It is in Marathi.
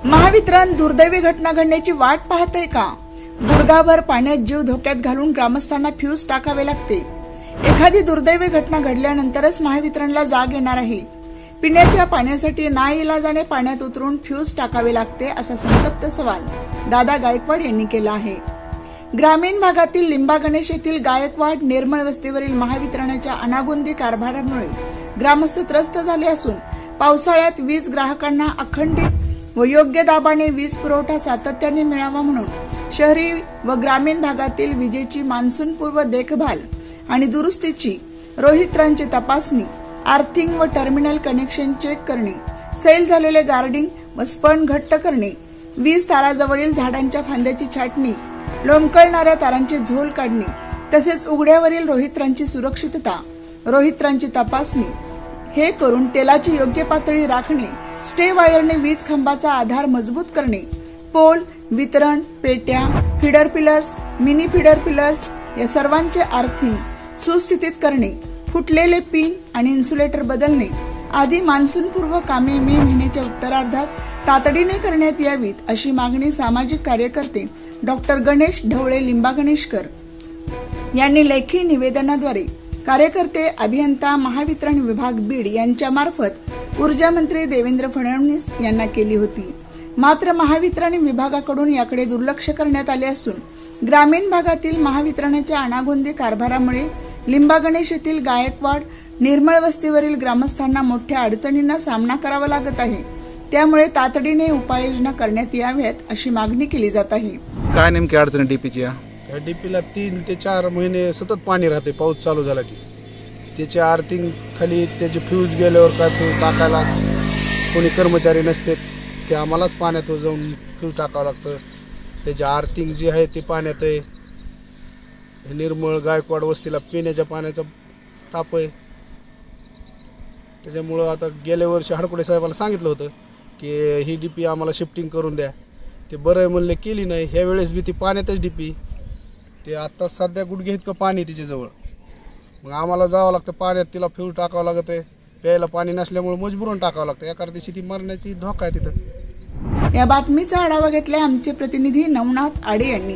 महावितरण दुर्दैवी घटना घडण्याची वाट पाहतंय का? गुडघाभर पाण्यात जीव धोक्यात घालून ग्रामस्थांना फ्यूज टाकावे लागते। एखादी दुर्दैवी घटना घडल्यानंतरच महावितरणला जाग येणार आहे। पिण्याच्या पाण्यासाठी नाईलाजाने पाण्यात उतरून फ्यूज टाकावे लागते, असा संतप्त सवाल दादा गायकवाड यांनी केला आहे। ग्रामीण भागातील लिंबा गणेश येथील गायकवाड निर्मळ वस्तीवरील महावितरणाच्या अनागोंदी कारभारामुळे ग्रामस्थ त्रस्त झाले असून पावसाळ्यात वीज ग्राहकांना अखंडित व योग्य दाबाने वीज पुरवठा सातत्याने मिळावा म्हणून शहरी व ग्रामीण भागातील विजेची मान्सूनपूर्व देखभाल आणि दुरुस्तीची, रोहित्रांची तपासणी, आर्थिंग व टर्मिनल कनेक्शन चेक करणे, सैल झालेले गार्डिंग व स्पन घट्ट करणे, वीज ताराजवळील झाडांच्या फांद्याची छाटणी, लोंबकळणाऱ्या तारांचे झोल काढणे, तसेच उघड्यावरील रोहित्रांची सुरक्षितता, रोहित्रांची तपासणी हे करून तेलाची योग्य पातळी राखणे, स्टे वायरने वीज खांबाचा आधार मजबूत करणे, पोल, वितरण पेट्या, feeder pillars, mini feeder pillars या सर्वांचे आर्थिंग सुस्थितीत करणे, फुटलेले पिन आणि इन्सुलेटर बदलणे आदी मान्सूनपूर्व कामे मे महिन्याच्या उत्तरार्धात तातडीने करण्यात यावीत, अशी मागणी सामाजिक कार्यकर्ते डॉक्टर गणेश ढवळे लिंबा गणेशकर यांनी लेखी निवेदनाद्वारे कार्यकर्ते, अभियंता, महावितरण विभाग बीड यांच्या मार्फत ऊर्जा मंत्री देवेंद्र फडणवीस यांना केली होती। मात्र महावितरण विभागाकडून याकडे दुर्लक्ष करण्यात आले असून ग्रामीण भागातील महावितरणाच्या अनागोंदी कारभारामुळे लिंबा गणेश येथील गायकवाड निर्मळ वस्तीवरील ग्रामस्थांना मोठ्या अडचणींना सामना करावा लागत आहे। त्यामुळे तातडीने उपाययोजना करण्यात याव्यात, अशी मागणी केली जात आहे। काय नेमकी अडचण डीपीची? डीपीला 3 ते 4 महिने सतत पाणी राहते पाऊस चालू झाला की। त्याचे आर्थिंग खाली त्याचे फ्यूज गेल्यावर काय फ्यूज टाकायला कोणी कर्मचारी नसते, ते आम्हालाच पाण्यात जाऊन फ्यूज टाकावं लागतं। त्याचे आर्थिंग जे आहे ते पाण्यात आहे। निर्मळ गायकवाड वस्तीला पिण्याच्या पाण्याचा ताप आहे। त्याच्यामुळं आता गेल्या वर्षी हडकुडे साहेबाला सांगितलं होतं की ही डीपी आम्हाला शिफ्टिंग करून द्या, ते बरं आहे म्हणले, केली नाही। ह्या वेळेस बी ती पाण्यातच डीपी, ते आता सध्या गुडघे इतकं पाणी तिच्याजवळ, मग आम्हाला जावं लागतं पाण्यात, तिला फ्यूज टाकावं लागत आहे। प्यायला पाणी नसल्यामुळे मजबूरून टाकावं लागतं, एका दिवशी ती मरण्याची धोका आहे तिथं। या बातमीचा आढावा घेतलाय आमचे प्रतिनिधी नवनाथ आडे यांनी।